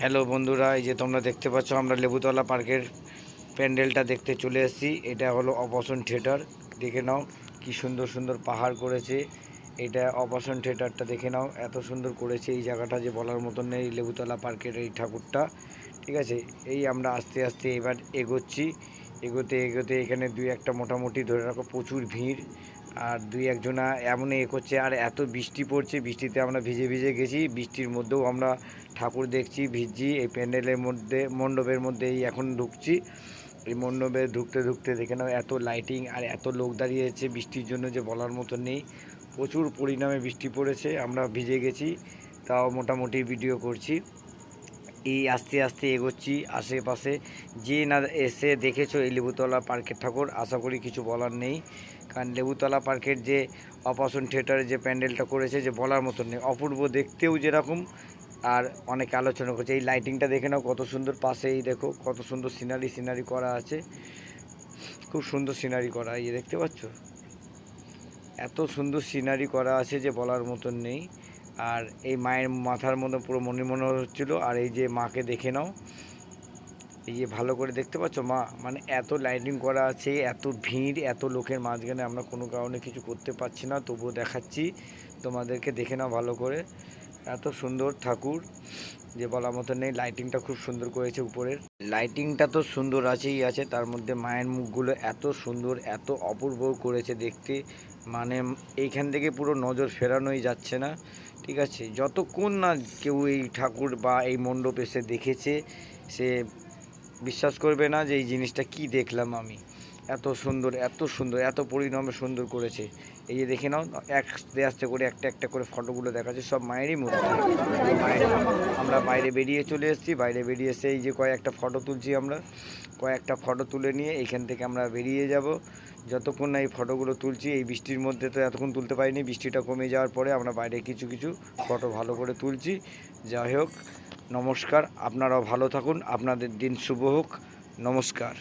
Hello বন্ধুরা, এই যে তোমরা দেখতে পাচ্ছ আমরা লেবুতলা পার্কের প্যান্ডেলটা দেখতে চলে এসেছি। এটা হলো অপারেশন থিয়েটার। দেখে নাও কি সুন্দর সুন্দর পাহাড় করেছে। এটা অপারেশন থিয়েটারটা দেখে নাও, এত সুন্দর করেছে এই জায়গাটা যে বলার মতন নেই। লেবুতলা পার্কের এই ঠাকুরটা, ঠিক আছে। এই আমরা আস্তে আস্তে এবার এগোচ্ছি। এগোতে এগোতে এখানে দুই একটা মোটামুটি ধরে রাখো প্রচুর ভিড়, আর দুই একজনা এমন করছে। আর এত বৃষ্টি পড়ছে, বৃষ্টিতে আমরা ভিজে ভিজে গেছি। বৃষ্টির মধ্যেও আমরা ঠাকুর দেখছি, ভিজছি। এই প্যান্ডেলের মধ্যে, মণ্ডপের মধ্যেই এখন ঢুকছি। এই মণ্ডপে ঢুকতে ঢুকতে দেখে নাও এত লাইটিং আর এত লোক দাঁড়িয়েছে বৃষ্টির জন্য যে বলার মতো নেই। প্রচুর পরিমাণে বৃষ্টি পড়েছে, আমরা ভিজে গেছি, তাও মোটামুটি ভিডিও করছি। এই আস্তে আস্তে এগোচ্ছি। আশেপাশে যে না এসে দেখেছো এই লেবুতলা পার্কের ঠাকুর, আশা করি কিছু বলার নেই। কারণ লেবুতলা পার্কের যে অপারেশন থিয়েটারে যে প্যান্ডেলটা করেছে যে বলার মতন নেই, অপূর্ব দেখতেও যেরকম, আর অনেক আলোচনা করছে। এই লাইটিংটা দেখে নাও কত সুন্দর, পাশেই দেখো কত সুন্দর সিনারি করা আছে। খুব সুন্দর সিনারি করা, এই দেখতে পাচ্ছ, এত সুন্দর সিনারি করা আছে যে বলার মতন নেই। আর এই মায়ের মাথার মধ্যে পুরো মনে হচ্ছিলো। আর এই যে মাকে দেখে নাও, এই যে ভালো করে দেখতে পাচ্ছ মা, মানে এত লাইটিং করা আছে, এত ভিড়, এত লোকের মাঝখানে আমরা কোনো কারণে কিছু করতে পারছি না, তবুও দেখাচ্ছি তোমাদেরকে, দেখে নাও ভালো করে। এত সুন্দর ঠাকুর যে বলার মতো নেই। লাইটিংটা খুব সুন্দর করেছে উপরের। লাইটিংটা তো সুন্দর আছেই আছে, তার মধ্যে মায়ের মুখগুলো এত সুন্দর, এত অপূর্ব করেছে দেখতে। মানে এইখান থেকে পুরো নজর ফেরানোই যাচ্ছে না, ঠিক আছে। যতক্ষণ না কেউ এই ঠাকুর বা এই মণ্ডপ এসে দেখেছে, সে বিশ্বাস করবে না যে এই জিনিসটা কি দেখলাম আমি। এত সুন্দর, এত সুন্দর, এত পরিণামে সুন্দর করেছে। এই যে দেখে নাও, আস্তে আস্তে করে একটা একটা করে ফটোগুলো দেখাচ্ছে, সব মায়েরই মূর্তি। মায়ের, আমরা বাইরে বেরিয়ে চলে এসেছি। বাইরে বেরিয়ে এসে এই যে কয়েকটা ফটো তুলছি আমরা। কয়েকটা ফটো তুলে নিয়ে এইখান থেকে আমরা বেরিয়ে যাব। যতক্ষণ না এই ফটোগুলো তুলছি, এই বৃষ্টির মধ্যে তো এতক্ষণ তুলতে পারিনি, বৃষ্টিটা কমে যাওয়ার পরে আমরা বাইরে কিছু কিছু ফটো ভালো করে তুলছি। যাই হোক, নমস্কার, আপনারাও ভালো থাকুন, আপনাদের দিন শুভ হোক। নমস্কার।